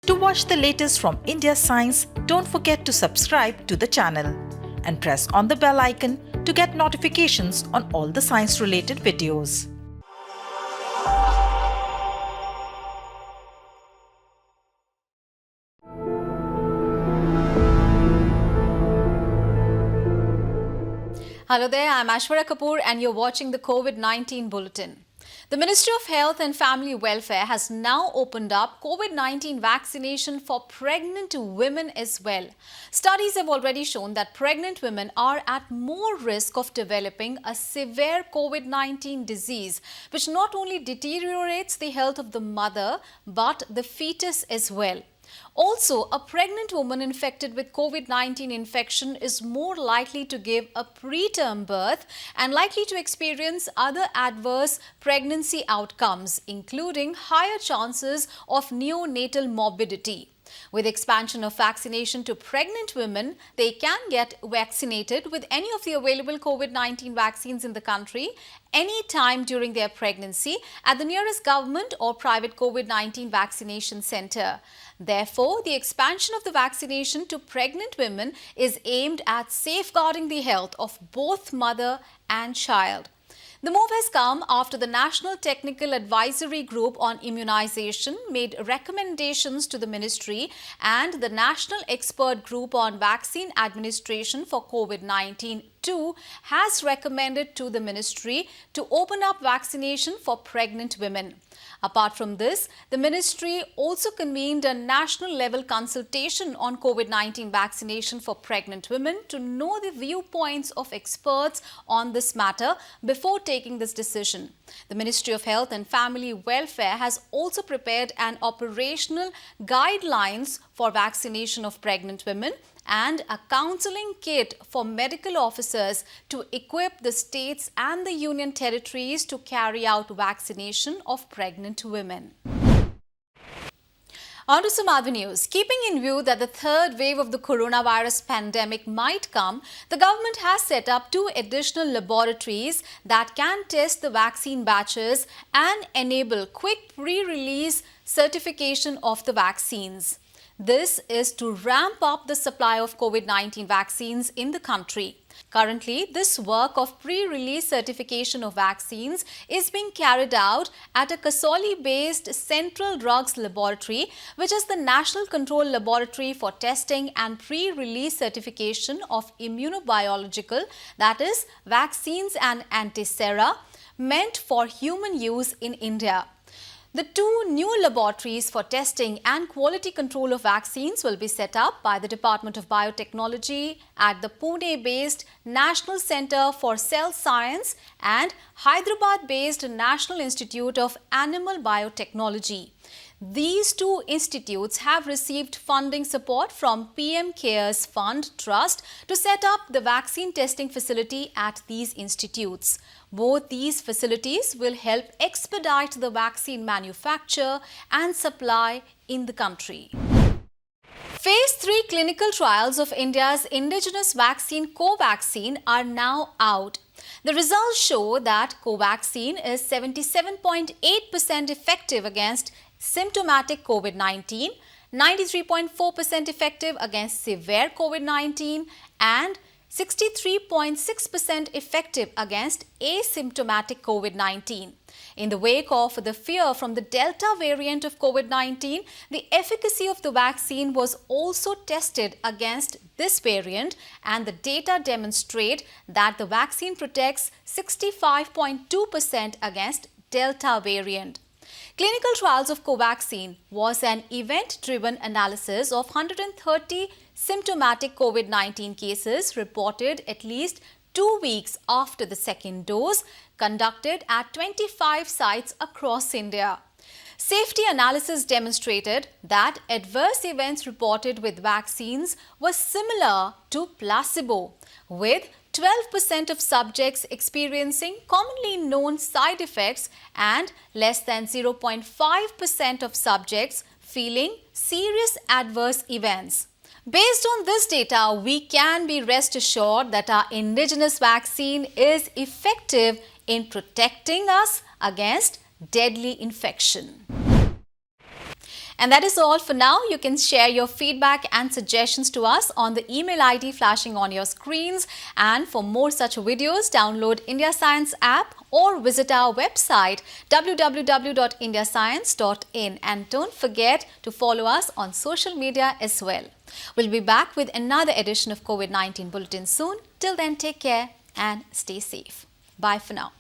To watch the latest from India Science, don't forget to subscribe to the channel and press on the bell icon to get notifications on all the science-related videos. Hello there, I'm Ashwara Kapoor and you're watching the COVID-19 Bulletin. The Ministry of Health and Family Welfare has now opened up COVID-19 vaccination for pregnant women as well. Studies have already shown that pregnant women are at more risk of developing a severe COVID-19 disease, which not only deteriorates the health of the mother but the fetus as well. Also, a pregnant woman infected with COVID-19 infection is more likely to give a preterm birth and likely to experience other adverse pregnancy outcomes, including higher chances of neonatal morbidity. With expansion of vaccination to pregnant women, they can get vaccinated with any of the available COVID-19 vaccines in the country any time during their pregnancy at the nearest government or private COVID-19 vaccination center. Therefore, the expansion of the vaccination to pregnant women is aimed at safeguarding the health of both mother and child. The move has come after the National Technical Advisory Group on Immunization made recommendations to the ministry, and the National Expert Group on Vaccine Administration for COVID-19 too has recommended to the ministry to open up vaccination for pregnant women. Apart from this, the ministry also convened a national-level consultation on COVID-19 vaccination for pregnant women to know the viewpoints of experts on this matter before taking this decision. The Ministry of Health and Family Welfare has also prepared an operational guidelines for vaccination of pregnant women and a counseling kit for medical officers to equip the states and the union territories to carry out vaccination of pregnant women. On to some other news. Keeping in view that the third wave of the coronavirus pandemic might come, the government has set up 2 additional laboratories that can test the vaccine batches and enable quick pre-release certification of the vaccines. This is to ramp up the supply of COVID-19 vaccines in the country. Currently, this work of pre-release certification of vaccines is being carried out at a Kasauli-based Central Drugs Laboratory, which is the National Control Laboratory for testing and pre-release certification of immunobiological, that is, vaccines and antisera, meant for human use in India. The 2 new laboratories for testing and quality control of vaccines will be set up by the Department of Biotechnology at the Pune-based National Centre for Cell Science and Hyderabad-based National Institute of Animal Biotechnology. These 2 institutes have received funding support from PM CARES Fund Trust to set up the vaccine testing facility at these institutes. Both these facilities will help expedite the vaccine manufacture and supply in the country. Phase 3 clinical trials of India's indigenous vaccine Covaxin are now out. The results show that Covaxin is 77.8% effective against symptomatic COVID-19, 93.4% effective against severe COVID-19, and 63.6% effective against asymptomatic COVID-19. In the wake of the fear from the Delta variant of COVID-19, the efficacy of the vaccine was also tested against this variant, and the data demonstrate that the vaccine protects 65.2% against Delta variant. Clinical trials of Covaxin was an event-driven analysis of 130 symptomatic COVID-19 cases reported at least 2 weeks after the second dose, conducted at 25 sites across India. Safety analysis demonstrated that adverse events reported with vaccines were similar to placebo, with 12% of subjects experiencing commonly known side effects and less than 0.5% of subjects feeling serious adverse events. Based on this data, we can be rest assured that our indigenous vaccine is effective in protecting us against deadly infection. And that is all for now. You can share your feedback and suggestions to us on the email ID flashing on your screens. And for more such videos, download India Science app or visit our website www.indiascience.in. And don't forget to follow us on social media as well. We'll be back with another edition of COVID-19 Bulletin soon. Till then, take care and stay safe. Bye for now.